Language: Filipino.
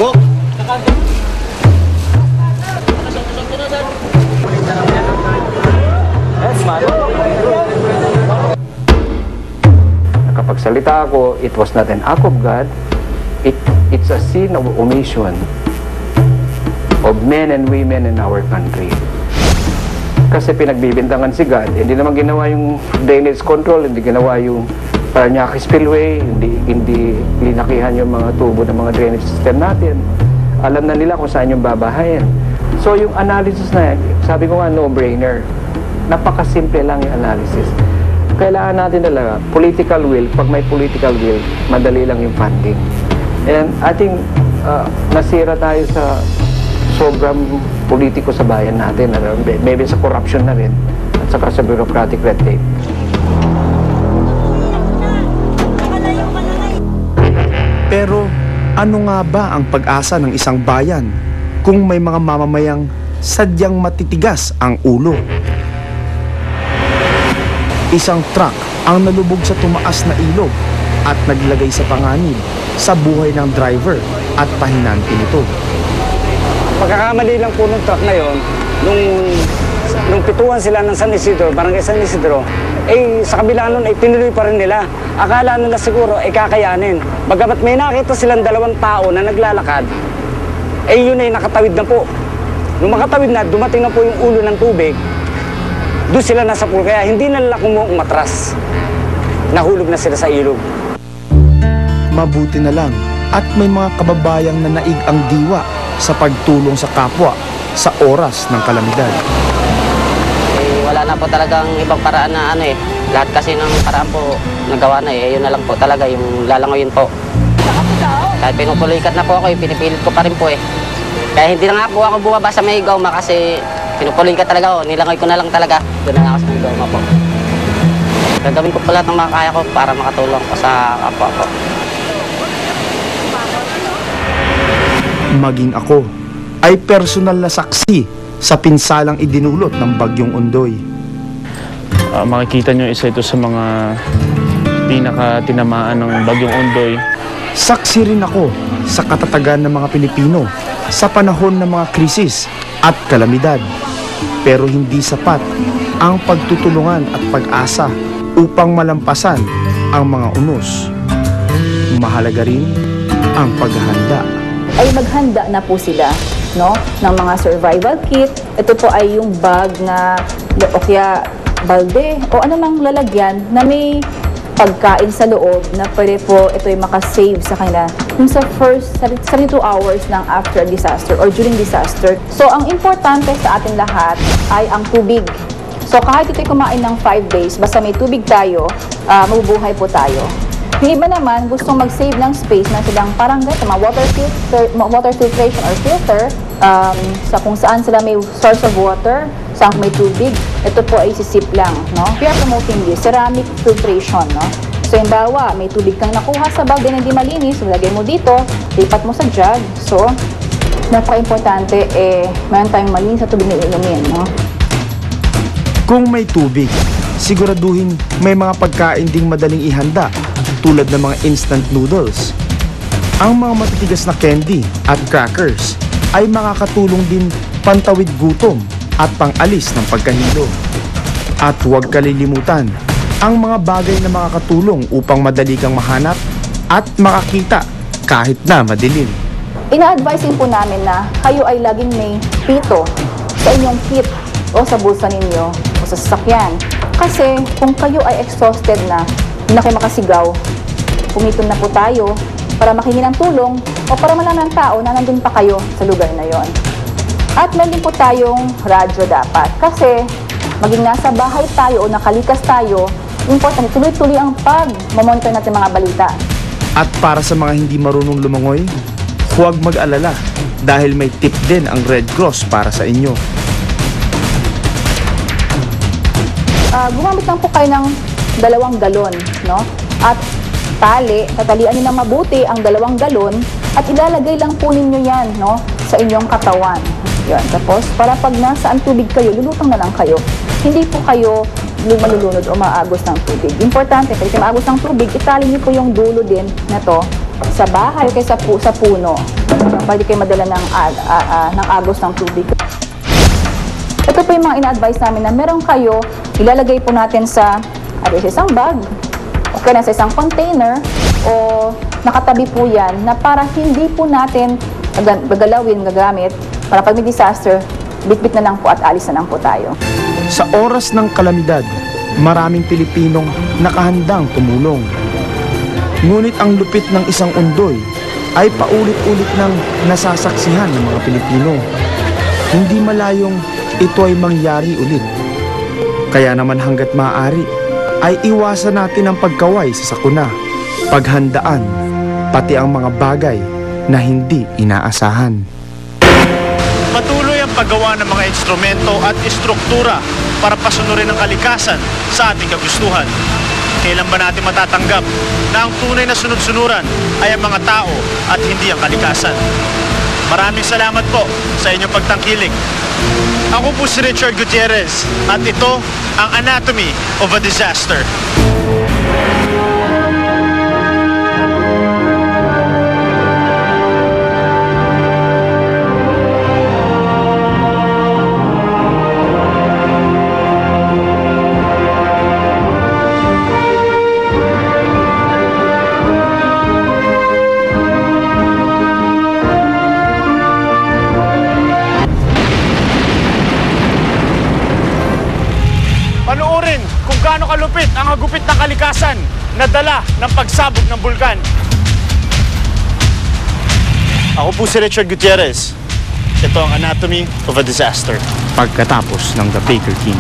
Walk. Nakapagsalita ako, it was not an act of God. It's a sin of omission of men and women in our country. Kasi pinagbibintangan si God, hindi naman ginawa yung drainage control, hindi ginawa yung Paranaque Spillway, hindi linakihan yung mga tubo ng mga drainage system natin. Alam na nila kung saan yung babahayin. So yung analysis na yan, sabi ko nga no-brainer. Napakasimple lang yung analysis. Kailangan natin talaga, political will, pag may political will, madali lang yung funding. And I think nasira tayo sa sobrang politiko sa bayan natin, maybe sa corruption na rin, at saka sa bureaucratic red tape. Pero ano nga ba ang pag-asa ng isang bayan kung may mga mamamayang sadyang matitigas ang ulo? Isang truck ang nalubog sa tumaas na ilog at naglagay sa panganib sa buhay ng driver at pahinante nito. Pagkakamali lang po ng truck na yon, nung pituan sila ng San Isidro, Barangay San Isidro, sa kabila nun ay tinuloy pa rin nila. Akala nila siguro ay kakayanin. Bagamat may nakita silang dalawang tao na naglalakad, yun ay nakatawid na po. Nung makatawid na, dumating na po yung ulo ng tubig, doon sila nasa pool, kaya hindi na nila kumuha umatras. Nahulog na sila sa ilog. Mabuti na lang at may mga kababayang nanaig ang diwa sa pagtulong sa kapwa sa oras ng kalamidad. Wala na po talagang ibang paraan na lahat kasi ng paraan po nagawa na yun na lang po talaga yung lalangoyin po. Kahit pinupulikat na po ako, pinipilit ko pa rin po Kaya hindi na nga po ako bumaba sa may gawma kasi pinupulikat talaga ako, nilangoy ko na lang talaga. Doon na ako sa may gawma po. Gagawin ko po lahat ng makakaya ko para makatulong ko sa kapwa ko. Maging ako ay personal na saksi sa pinsalang idinulot ng Bagyong Ondoy. Makikita nyo isa ito sa mga pinaka-tinamaan ng Bagyong Ondoy. Saksi rin ako sa katatagan ng mga Pilipino sa panahon ng mga krisis at kalamidad. Pero hindi sapat ang pagtutulungan at pag-asa upang malampasan ang mga unos. Mahalaga rin ang paghahanda. Ay maghanda na po sila, no, ng mga survival kit. Ito po ay yung bag na o kaya balde o anumang lalagyan na may pagkain sa loob na pwede po ito ay makasave sa kanila yung sa first 72 hours ng after disaster or during disaster. So ang importante sa atin lahat ay ang tubig. So kahit ito'y kumain ng 5 days, basta may tubig tayo, mabubuhay po tayo. Yung iba naman, gustong mag-save ng space na silang parang ganito, mga water filtration or filter, sa kung saan sila may source of water, saan may tubig, ito po ay sisip lang, no? We are promoting this, ceramic filtration, no? So, yung bawa, may tubig kang nakuha sa bag na hindi malinis, lagay mo dito, lipat mo sa jug. So, napaka-importante, mayroon tayong malinis sa tubig na inumin, no? Kung may tubig, siguraduhin may mga pagkain ding madaling ihanda tulad ng mga instant noodles. Ang mga matitigas na candy at crackers ay makakatulong din pantawid gutom at pang-alis ng pagkahilo. At huwag kalilimutan ang mga bagay na makakatulong upang madali kang mahanap at makakita kahit na madilim. Ina-advise po namin na kayo ay laging may pito sa inyong kit o sa bulsa ninyo o sa sasakyan. Kasi kung kayo ay exhausted na, hindi na kayo makasigaw, pumiton na po tayo para makingi ng tulong o para malaman ng tao na nandun pa kayo sa lugar na yon. At meron po tayong radyo dapat. Kasi maging nasa bahay tayo o nakalikas tayo, important, tuloy-tuloy ang pag-monitor natin mga balita. At para sa mga hindi marunong lumangoy, huwag mag-alala dahil may tip din ang Red Cross para sa inyo. Gumamit lang po kayo ng 2 galon, no? At tatalian niyo ng mabuti ang 2 galon at ilalagay lang po ninyo yan, no, sa inyong katawan. Yan. Tapos, para pag nasaan tubig kayo, lulutang na lang kayo. Hindi po kayo malulunod o maagos ng tubig. Importante, kasi maagos ng tubig, itali niyo po yung dulo din na to sa bahay o kaya sa puno. Pwede kayo madala ng agos ng tubig. Ito po yung mga ina-advise namin na meron kayo, ilalagay po natin sa isang bag, o kaya sa isang container, o nakatabi po yan na para hindi po natin gagamit, para pag may disaster, bitbit na lang po at alis na lang po tayo. Sa oras ng kalamidad, maraming Pilipinong nakahandang tumulong. Ngunit ang lupit ng isang undoy ay paulit-ulit nang nasasaksihan ng mga Pilipino. Hindi malayong ito ay mangyari ulit. Kaya naman hanggat maaari, ay iwasan natin ang pagkaway sa sakuna, paghandaan, pati ang mga bagay na hindi inaasahan. Patuloy ang paggawa ng mga instrumento at istruktura para pasunurin ang kalikasan sa ating kagustuhan. Kailan ba natin matatanggap na ang tunay na sunod-sunuran ay ang mga tao at hindi ang kalikasan? Maraming salamat po sa inyong pagtangkilik. Ako po si Richard Gutierrez at ito ang Anatomy of a Disaster. Panoorin kung gaano kalupit ang hagupit ng kalikasan na dala ng pagsabog ng bulkan. Ako po si Richard Gutierrez. Ito ang Anatomy of a Disaster. Pagkatapos ng The Baker King.